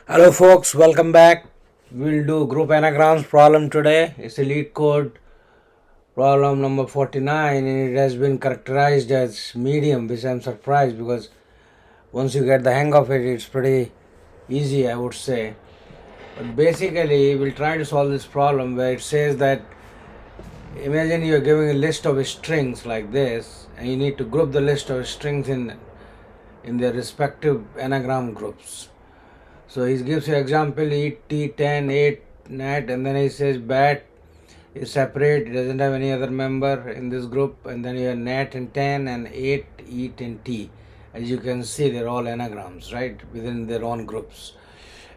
Hello folks, welcome back. We'll do group anagrams problem today. It's a lead code problem number 49 and it has been characterized as medium, which I'm surprised because once you get the hang of it, it's pretty easy, I would say. But basically, we'll try to solve this problem where it says that imagine you're giving a list of strings like this and you need to group the list of strings in their respective anagram groups. So he gives you example eat, tea, 10, 8, nat, and then he says bat is separate, it doesn't have any other member in this group, and then you have nat and 10 and 8, eat and tea. As you can see, they're all anagrams, right, within their own groups.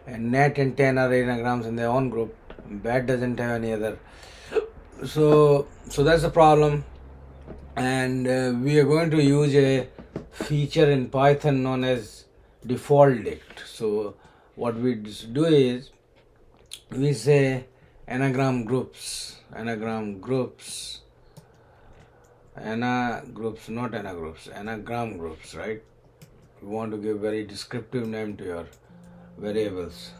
And nat and 10 are anagrams in their own group. Bat doesn't have any other. So that's the problem, and we are going to use a feature in Python known as defaultdict. So what we do is we say anagram groups, not anagram groups, anagram groups, right? You want to give very descriptive name to your variables.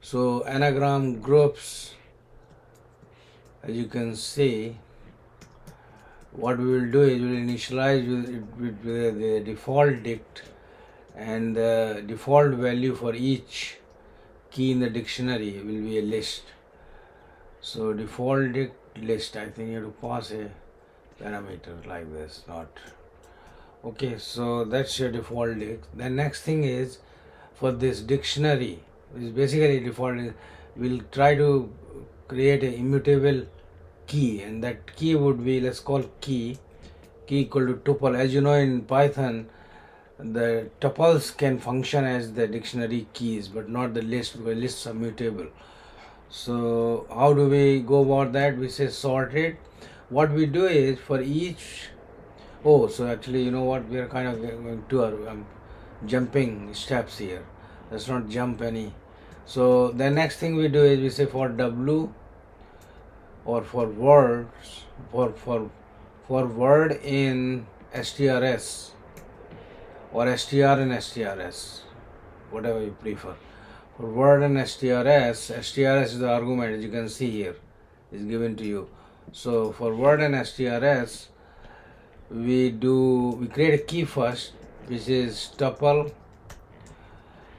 So anagram groups, as you can see, what we will do is we will initialize with the default dict, and the default value for each key in the dictionary will be a list. So default dict list, I think you have to pass a parameter like this, not okay. So that's your default dict. The next thing is for this dictionary, which is basically default, we'll try to create a immutable key, and that key would be, let's call key equal to tuple. As you know, in Python the tuples can function as the dictionary keys but not the list, because lists are mutable. So how do we go about that? We say sorted. What we do is for each, so actually, you know what, we are kind of going to jumping steps here. Let's not jump any. So the next thing we do is we say for w, or for words, for word in strs, or str in strs, whatever you prefer. For word in strs is the argument, as you can see here, is given to you. So for word in strs, we create a key first, which is tuple,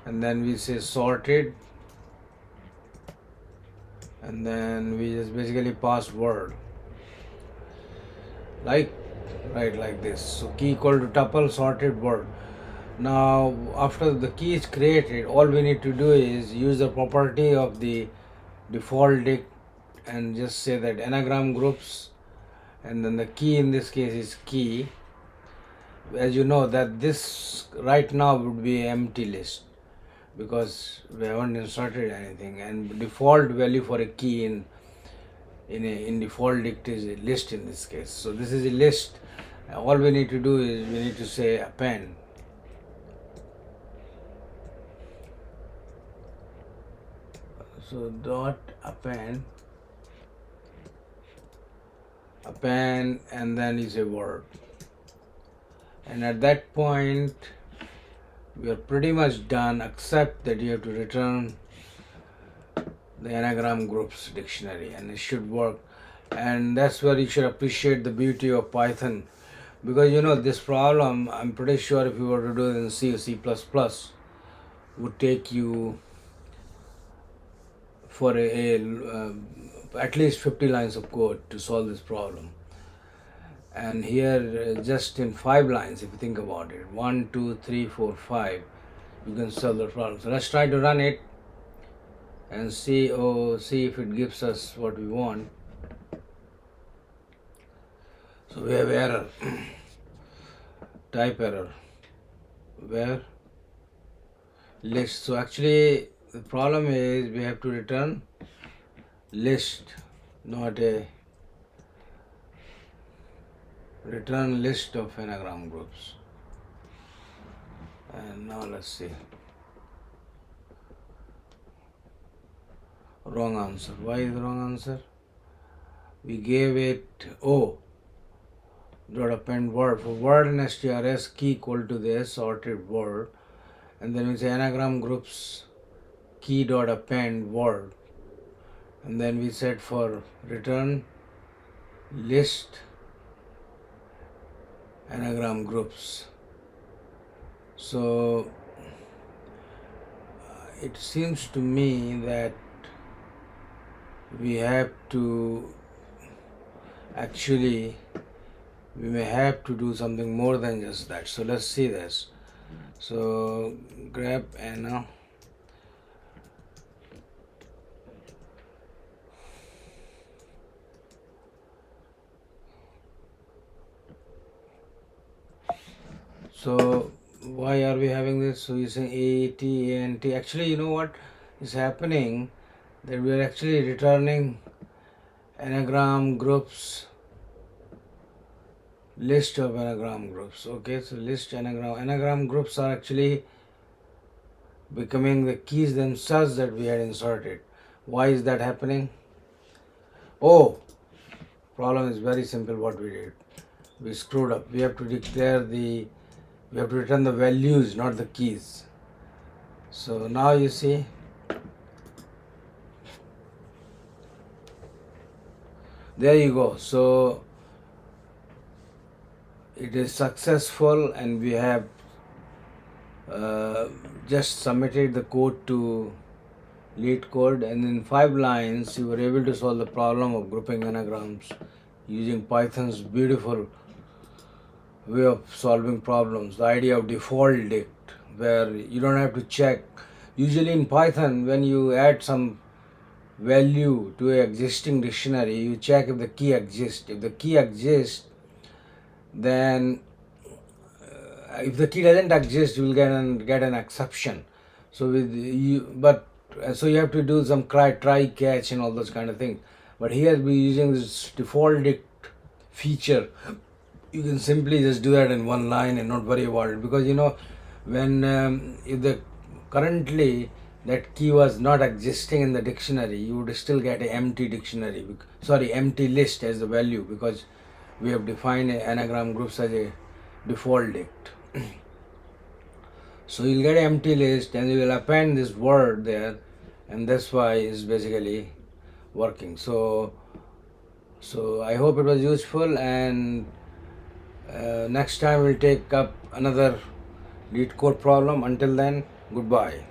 and then we say sorted, and then we just basically pass word like this. So key equal to tuple sorted word. Now after the key is created, all we need to do is use the property of the default dict and just say that anagram groups, and then the key in this case is key. As you know that this right now would be an empty list because we haven't inserted anything, and default value for a key in default dict is a list in this case. So this is a list. All we need to do is we need to say append. So dot append, and then is a word, and at that point we are pretty much done, except that you have to return the anagram groups dictionary, and it should work. And that's where you should appreciate the beauty of Python, because you know this problem, I'm pretty sure if you were to do it in C or C++, would take you for at least 50 lines of code to solve this problem. And here just in 5 lines, if you think about it, 1, 2, 3, 4, 5, you can solve the problem. So let's try to run it and see if it gives us what we want. So we have error, type error, where list. So actually the problem is we have to return list, not a return list of anagram groups. And now let's see. Wrong answer. Why is the wrong answer? We gave it dot append word. For word in strs, key equal to the sorted word, and then we say anagram groups key dot append word, and then we set for return list anagram groups. So it seems to me that we have to actually we may have to do something more than just that. So let's see this. So grab Anna. So why are we having this? So you're saying AT, ANT. Actually, you know what is happening? That we are actually returning anagram groups, list of anagram groups. Okay, so list anagram groups are actually becoming the keys themselves that we had inserted. Why is that happening? Oh, problem is very simple. What we did, we screwed up. We have to return the values, not the keys. So now you see, there you go. So it is successful, and we have just submitted the code to lead code, and in 5 lines you were able to solve the problem of grouping anagrams using Python's beautiful way of solving problems, the idea of default dict, where you don't have to check. Usually in Python, when you add some value to an existing dictionary, you check if the key exists. If the key exists, then if the key doesn't exist, you will get an exception. So so you have to do some try catch and all those kind of things. But here we're using this default dict feature. You can simply just do that in 1 line and not worry about it, because when if the currently that key was not existing in the dictionary, you would still get an empty dictionary, empty list as the value, because we have defined anagram groups as a default dict. So you'll get an empty list and you will append this word there, and that's why it's basically working. So I hope it was useful, and next time we'll take up another lead code problem. Until then, goodbye.